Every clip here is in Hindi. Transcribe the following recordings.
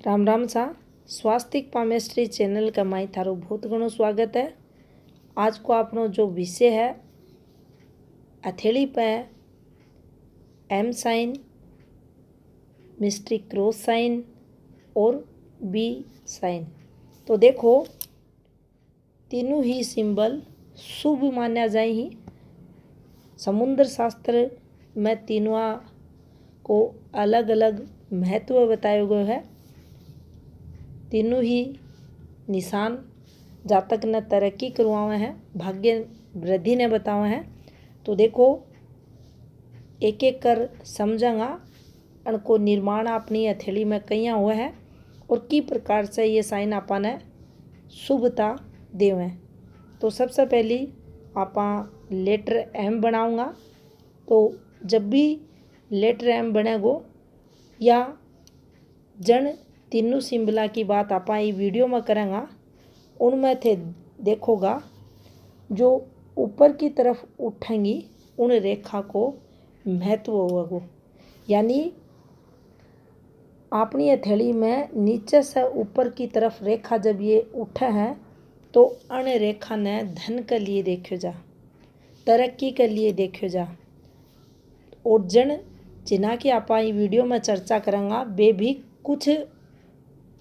राम राम सा स्वास्तिक पामेस्ट्री चैनल का माई थारो बहुत घणो स्वागत है। आज को आपनो जो विषय है हथेली पे M sign, mystery cross sign और बी साइन। तो देखो तीनों ही सिंबल शुभ माना जाए ही। समुद्र शास्त्र में तीनों को अलग अलग महत्व बताया गया है। तीनों ही निशान जातक ने तरक्की करवाए हैं, भाग्य वृद्धि ने बताए हैं। तो देखो एक एक कर समझांगा उनको निर्माण अपनी हथेली में कहीं हुआ है और किस प्रकार से ये साइन आपने शुभता देवे। तो सबसे पहली आपा लेटर एम बनाऊंगा। तो जब भी लेटर एम बनेगो या जन तीनों सिंबला की बात आप वीडियो में करेंगे, उनमें थे देखोगा जो ऊपर की तरफ उठेंगी उन रेखा को महत्व होगा। यानी अपनी हथेली में नीचे से ऊपर की तरफ रेखा जब ये उठे हैं तो अन रेखा ने धन के लिए देखो जा, तरक्की के लिए देखो जा। और जन जिना की आप वीडियो में चर्चा करेंगे वे भी कुछ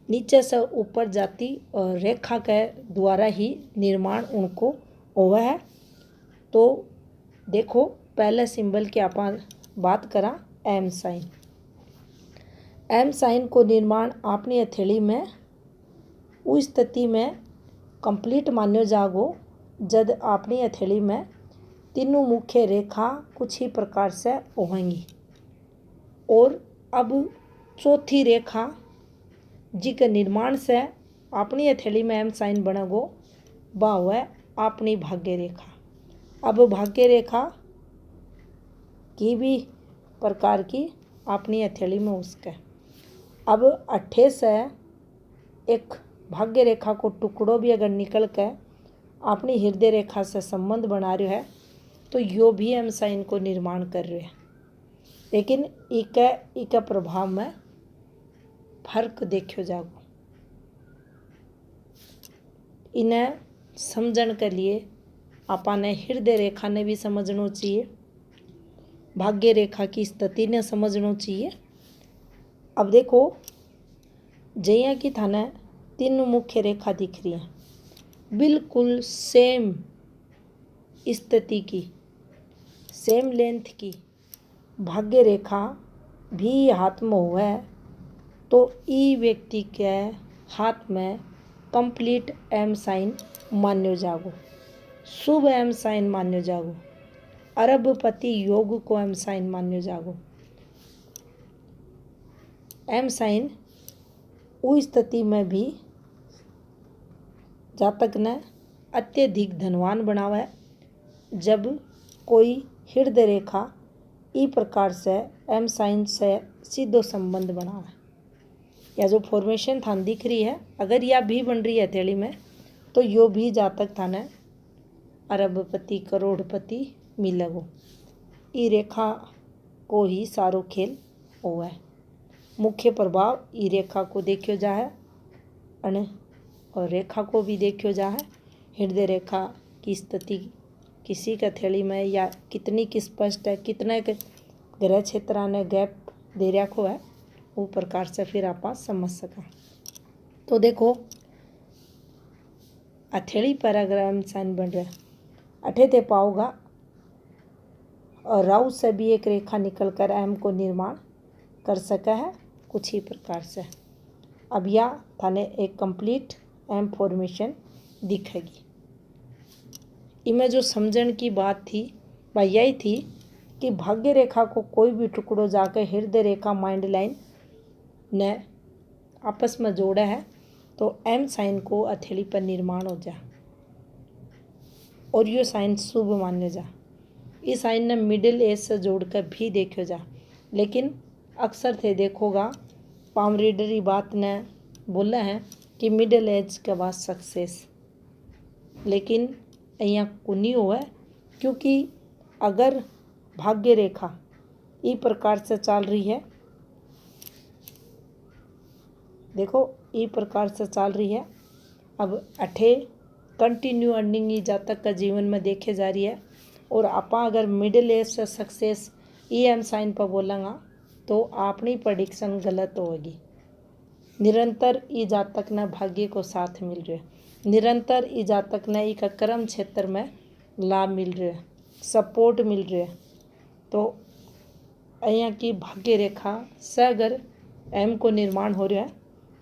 नीचे से ऊपर जाती और रेखा के द्वारा ही निर्माण उनको हुआ है। तो देखो पहले सिंबल की आप बात करा एम साइन। एम साइन को निर्माण अपनी हथेली में उस स्थिति में कंप्लीट मान्यो जागो जब अपनी हथेली में तीनों मुख्य रेखा कुछ ही प्रकार से होंगी। और अब चौथी रेखा जी के निर्माण से अपनी हथेली में एम साइन बनेगो वह हुआ अपनी भाग्य रेखा। अब भाग्य रेखा की भी प्रकार की अपनी हथेली में उसके अब अट्ठे से एक भाग्य रेखा को टुकड़ों भी अगर निकल के अपनी हृदय रेखा से संबंध बना रहे है तो यो भी एम साइन को निर्माण कर रहे हैं। लेकिन इके प्रभाव में फर्क देखो जागो। इन्हें समझण के लिए आपने हृदय रेखा ने भी समझना चाहिए, भाग्य रेखा की स्थिति ने समझना चाहिए। अब देखो जैया कि थाने तीन मुख्य रेखा दिख रही है बिल्कुल सेम स्थिति की, सेम लेंथ की भाग्य रेखा भी हाथ में हुआ है तो ई व्यक्ति के हाथ में कंप्लीट एम साइन मान्यो जागो, शुभ एम साइन मान्यो जागो, अरबपति योग को एम साइन मान्यो जागो। एम साइन उस स्थिति में भी जातक ने अत्यधिक धनवान बनावा है जब कोई हृदय रेखा ई प्रकार से एम साइन से सीधो संबंध बनावा है। या जो फॉर्मेशन थान दिख रही है अगर यह भी बन रही है हथेली में तो यो भी जातक थाने अरबपति करोड़पति मिलेगो। ई रेखा को ही सारो खेल हुआ है। मुख्य प्रभाव ई रेखा को देखो जा है और रेखा को भी देखो जा है। हृदय रेखा की स्थिति किसी के हथेली में या कितनी की स्पष्ट है, कितने के ग्रह क्षेत्र ने गैप दे रखो है वो प्रकार से फिर आप समझ सका। तो देखो हथेली पर अगर एम साइन बन रहा है अठे ते पाओगा और राहु से भी एक रेखा निकलकर एम को निर्माण कर सका है कुछ ही प्रकार से। अब यह थाने एक कंप्लीट एम फॉर्मेशन दिखेगी। इनमें जो समझण की बात थी वह यही थी कि भाग्य रेखा को कोई भी टुकड़ो जाकर हृदय रेखा माइंड लाइन ने आपस में जोड़ा है तो एम साइन को हथेली पर निर्माण हो जा और यो साइन शुभ मान्य जा। इस साइन ने मिडिल एज से जोड़कर भी देखो जा। लेकिन अक्सर थे देखोगा पाम रीडर बात ने बोला है कि मिडिल एज के बाद सक्सेस, लेकिन यहाँ कुनी हुआ है क्योंकि अगर भाग्य रेखा ई प्रकार से चल रही है देखो ई प्रकार से चल रही है। अब अठे कंटिन्यू अर्निंग ही जातक का जीवन में देखे जा रही है। और आपा अगर मिडिल एज से सक्सेस ई एम साइन पर बोलेंगा तो अपनी प्रडिक्शन गलत होगी। निरंतर ई जातक ने भाग्य को साथ मिल रहा है, निरंतर ई जातक ने एक कर्म क्षेत्र में लाभ मिल रहा है, सपोर्ट मिल रहा है। तो अँ की भाग्य रेखा से अगर एम को निर्माण हो रहा है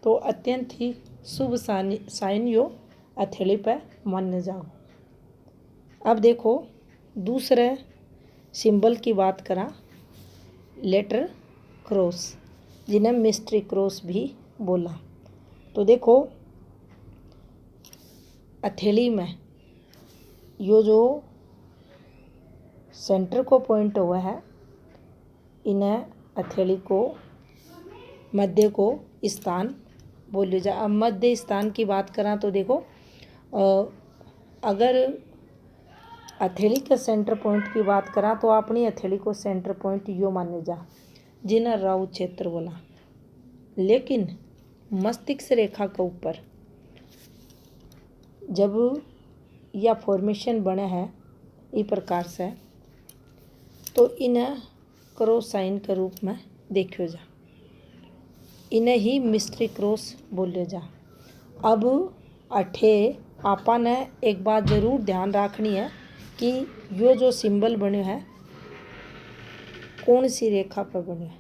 तो अत्यंत ही शुभ साइन यो हथेली पर मान्य जाओ। अब देखो दूसरे सिंबल की बात करा, लेटर क्रॉस, जिन्हें मिस्ट्री क्रॉस भी बोला। तो देखो हथेली में यो जो सेंटर को पॉइंट हुआ है, इन्हें हथेली को मध्य को स्थान बोलियो जा। अब मध्य स्थान की बात करा तो देखो अगर हथेली के सेंटर पॉइंट की बात करा तो अपनी हथेली को सेंटर पॉइंट यो माने जा, जिन्हें राहु क्षेत्र बोला। लेकिन मस्तिष्क रेखा के ऊपर जब यह फॉर्मेशन बने है इस प्रकार से, तो इन्हें क्रॉस साइन के रूप में देखियो जा, इन्हें ही मिस्ट्री क्रॉस बोले जा। अब अठे आपा ने एक बात जरूर ध्यान रखनी है कि यो जो सिंबल बन्यो है कौन सी रेखा पर बन्यो है।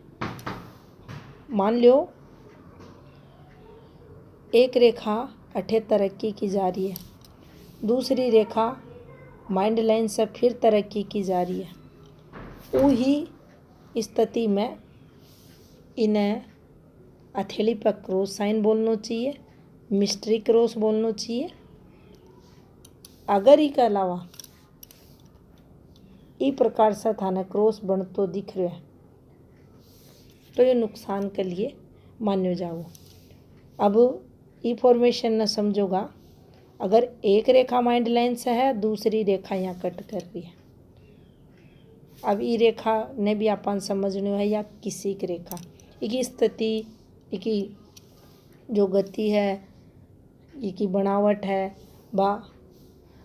मान लो एक रेखा अठे तरक्की की जा रही है, दूसरी रेखा माइंड लाइन से फिर तरक्की की जा रही है, वही स्थिति में इन्हें हथेली पर क्रॉस साइन बोलना चाहिए, मिस्ट्री क्रॉस बोलना चाहिए। अगर इसके अलावा इस प्रकार से थाने क्रॉस बनतो दिख रहा है तो ये नुकसान के लिए मान्यो जाओ। अब ई फॉर्मेशन न समझोगा, अगर एक रेखा माइंड लाइन से है, दूसरी रेखा यहाँ कट कर रही है। अब ई रेखा ने भी अपन समझनी है या किसी की रेखा, इसकी स्थिति, इसकी जो गति है, इसकी बनावट है, बा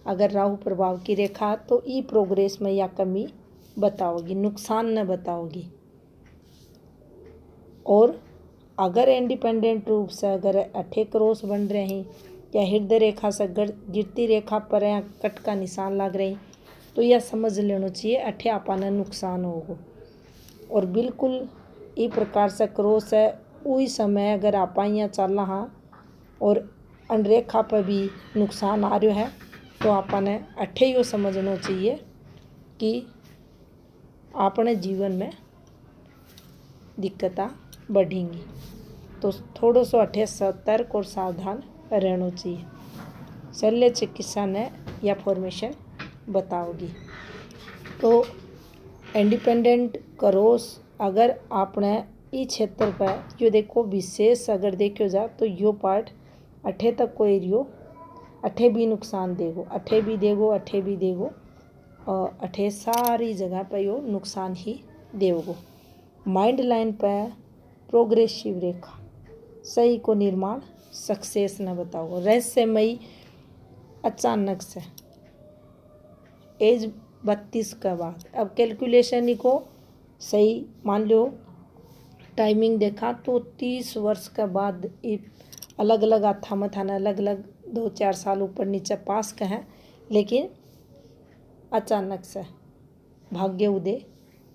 अगर राहु प्रभाव की रेखा तो ई प्रोग्रेस में या कमी बताओगी, नुकसान न बताओगी। और अगर इंडिपेंडेंट रूप से अगर अठे क्रॉस बन रहे हैं या हृदय रेखा से गिरती रेखा पर या कट का निशान लग रहे हैं तो यह समझ लेना चाहिए अठे आपने नुकसान होगा। और बिल्कुल इस प्रकार से क्रॉस है उसी समय अगर आप यहाँ चल रहा और अनरेखा पर भी नुकसान आ रहा है तो आपने अठे यो समझना चाहिए कि अपने जीवन में दिक्कतें बढ़ेंगी। तो थोड़ा सो अठे सतर्क और सावधान रहना चाहिए। शल्य चिकित्सा ने यह फॉर्मेशन बताओगी। तो इंडिपेंडेंट क्रॉस अगर आपने इस क्षेत्र पर यो देखो विशेष अगर देखो जा तो यो पार्ट अठे तक को एरियो अठे भी नुकसान देगो, अठे भी देगो, अठे भी देगो और अठे सारी जगह पर यो नुकसान ही देगो। माइंड लाइन पर प्रोग्रेसिव रेखा सही को निर्माण सक्सेस न बताओ, रहस्यमयी अचानक से एज 32 के बाद। अब कैलकुलेशन ही को सही मान लो टाइमिंग देखा तो 30 वर्ष के बाद अलग अलग आथा मथाना अलग अलग 2-4 साल ऊपर नीचे पास का है, लेकिन अचानक से भाग्य उदय,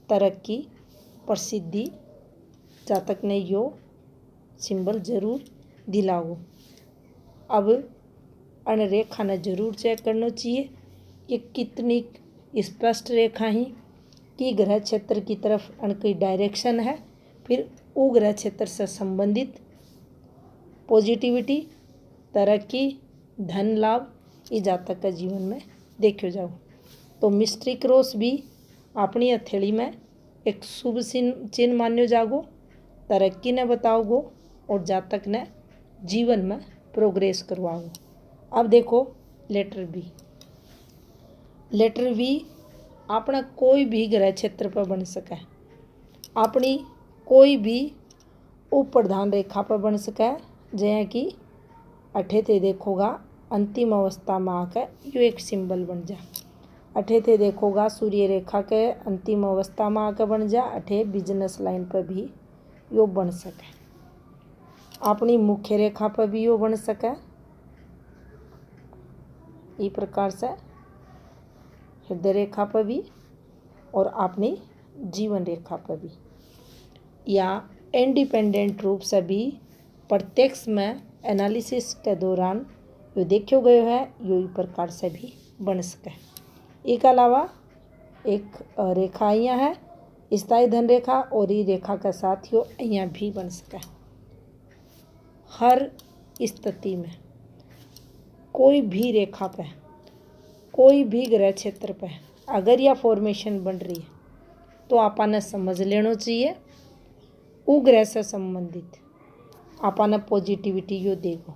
तरक्की, प्रसिद्धि जातक ने यो सिंबल जरूर दिलाओ। अब अन रेखा ने जरूर चेक करना चाहिए कि कितनी स्पष्ट रेखा ही कि ग्रह क्षेत्र की तरफ अन की डायरेक्शन है, फिर वो ग्रह क्षेत्र से संबंधित पॉजिटिविटी, तरक्की, धन लाभ इस जातक का जीवन में देखो जाओ। तो मिस्ट्री क्रॉस भी अपनी हथेली में एक शुभ चिन्ह मान्यो जागो, तरक्की ने बताओगो और जातक ने जीवन में प्रोग्रेस करवाओ। अब देखो लेटर बी। लेटर बी अपना कोई भी ग्रह क्षेत्र पर बन सके, अपनी कोई भी उप प्रधान रेखा पर बन सके, जैसे कि अठे थे देखोगा अंतिम अवस्था में आकर यो एक सिंबल बन जा। अठे थे देखोगा सूर्य रेखा के अंतिम अवस्था में आकर बन जा। अठे बिजनेस लाइन पर भी यो बन सके। अपनी मुख्य रेखा पर भी यो बन सके। इस प्रकार से हृदय रेखा पर भी और अपनी जीवन रेखा पर भी, या इंडिपेंडेंट रूप से भी प्रत्यक्ष में एनालिसिस के दौरान यो देखो गयो है, यो इस प्रकार से भी बन सके। इसके अलावा एक रेखा यहाँ है स्थायी धन रेखा, और ये रेखा के साथ यो यहाँ भी बन सके। हर स्थिति में कोई भी रेखा पे, कोई भी ग्रह क्षेत्र पे अगर यह फॉर्मेशन बन रही है तो आपने समझ लेना चाहिए वो ग्रह से संबंधित आपने पॉजिटिविटी यो देगो,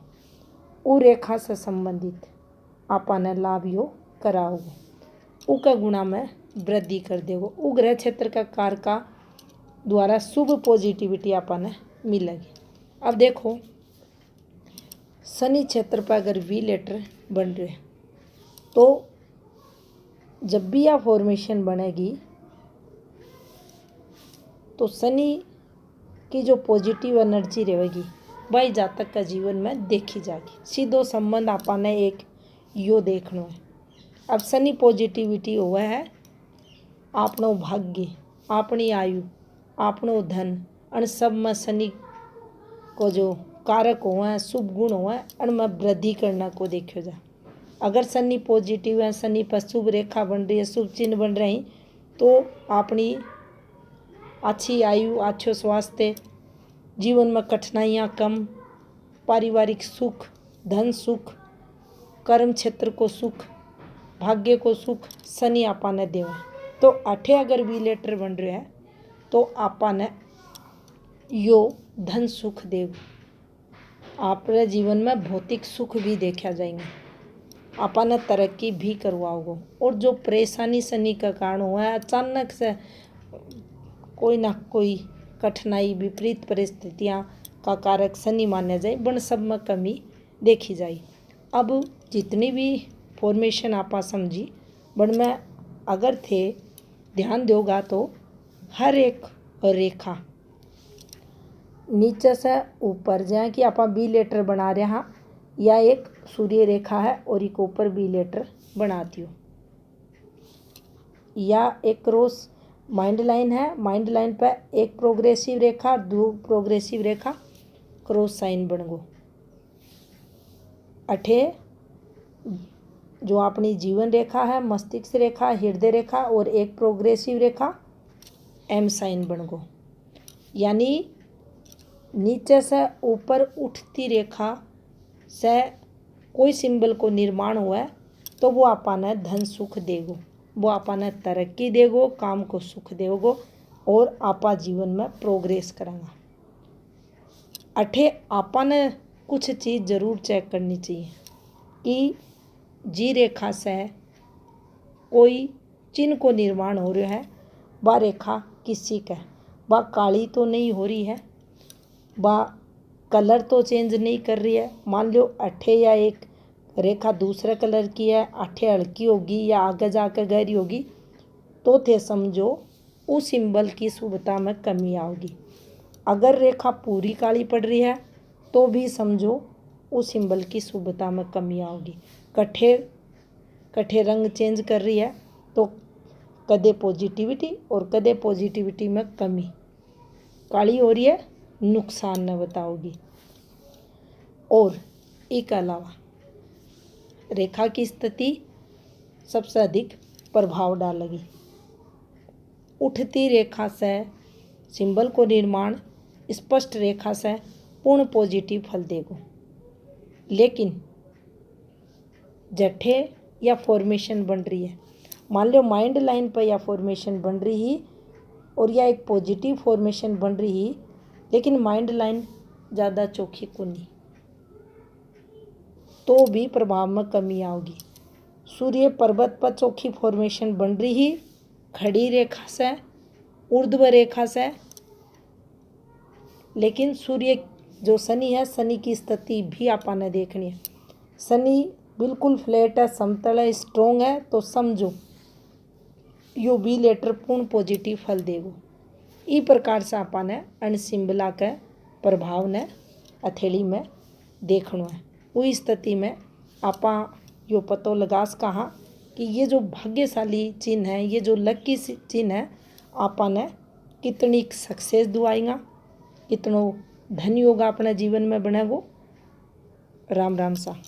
वो रेखा से संबंधित आपने लाभ यो कराओगे, उका गुणा में वृद्धि कर देगो। वो ग्रह क्षेत्र का कार का द्वारा शुभ पॉजिटिविटी आपने मिलेगी। अब देखो शनि क्षेत्र पर अगर वी लेटर बन रहे तो जब भी यह फॉर्मेशन बनेगी तो शनि की जो पॉजिटिव एनर्जी रहेगी वही जातक का जीवन में देखी जाएगी। सीधो संबंध आपने एक यो देखना है। अब शनि पॉजिटिविटी हुआ है आपनो भाग्य, अपनी आयु, आपनो धन, अन सब में शनि को जो कारक हुआ है, शुभ गुण हुआ है, अन में वृद्धि करना को देखो जा। अगर शनि पॉजिटिव है, शनि पर शुभ रेखा बन रही है, शुभ चिन्ह बन रहे हैं, तो अपनी अच्छी आयु, अच्छो स्वास्थ्य, जीवन में कठिनाइयाँ कम, पारिवारिक सुख, धन सुख, कर्म क्षेत्र को सुख, भाग्य को सुख शनि आपने देवा। तो अठे अगर वी लेटर बन रहे हैं तो आपने यो धन सुख देव, आपने जीवन में भौतिक सुख भी देखा जाएंगे, आपने तरक्की भी करवाओगे। और जो परेशानी शनि का कारण हुआ है, अचानक से कोई ना कोई कठिनाई, विपरीत परिस्थितियां का कारक शनि माना जाए, बन सब में कमी देखी जाए। अब जितनी भी फॉर्मेशन आपा समझी बन में अगर थे ध्यान दोगा तो हर एक रेखा नीचे से ऊपर, जहाँ कि आप बी लेटर बना रहे हैं, या एक सूर्य रेखा है और एक ऊपर बी लेटर बनाती हो, या एक क्रॉस माइंड लाइन है, माइंड लाइन पर एक प्रोग्रेसिव रेखा, दो प्रोग्रेसिव रेखा, क्रॉस साइन बन गो। अठे जो अपनी जीवन रेखा है, मस्तिष्क रेखा, हृदय रेखा, और एक प्रोग्रेसिव रेखा एम साइन बन गो। यानी नीचे से ऊपर उठती रेखा से कोई सिंबल को निर्माण हुआ है तो वो आपने धन सुख देगो, वो आपने तरक्की देगो, काम को सुख देगो, और आपा जीवन में प्रोग्रेस करेंगे। अठे आपने कुछ चीज़ जरूर चेक करनी चाहिए कि जी रेखा से कोई चिन्ह को निर्माण हो रहा है, वह रेखा किसी का, वह काली तो नहीं हो रही है, वह कलर तो चेंज नहीं कर रही है। मान लो अठे या एक रेखा दूसरे कलर की है, अठे हल्की होगी या आगे जाकर गहरी होगी, तो थे समझो उस सिंबल की शुभता में कमी आओगी। अगर रेखा पूरी काली पड़ रही है तो भी समझो उस सिंबल की शुभता में कमी आओगी। कठे कठे रंग चेंज कर रही है तो कदे पॉजिटिविटी और कदे पॉजिटिविटी में कमी, काली हो रही है नुकसान न बताओगी। और इसके अलावा रेखा की स्थिति सबसे अधिक प्रभाव डालेगी। उठती रेखा से सिंबल को निर्माण स्पष्ट रेखा से पूर्ण पॉजिटिव फल देगो, लेकिन जठे या फॉर्मेशन बन रही है, मान लो माइंड लाइन पर या फॉर्मेशन बन रही है और या एक पॉजिटिव फॉर्मेशन बन रही है, लेकिन माइंड लाइन ज़्यादा चोखी को नहीं, तो भी प्रभाव में कमी आओगी। सूर्य पर्वत पर चोखी फॉर्मेशन बन रही है खड़ी रेखा से, ऊर्ध्व रेखा से, लेकिन सूर्य जो शनि है, शनि की स्थिति भी आपा ने देखनी है। शनि बिल्कुल फ्लैट है, समतल है, स्ट्रोंग है, तो समझो यो बी लेटर पूर्ण पॉजिटिव फल देगो। ई प्रकार से आपा ने अणसिंबला के प्रभाव ने हथेली में देखना है। उस स्थिति में आपा यो पतो लगा कहा कि ये जो भाग्यशाली चिन्ह है, ये जो लकी चिन्ह है, आपा ने कितनी सक्सेस दुआएगा, कितनो धन योग अपने जीवन में बनेगो। राम राम सा।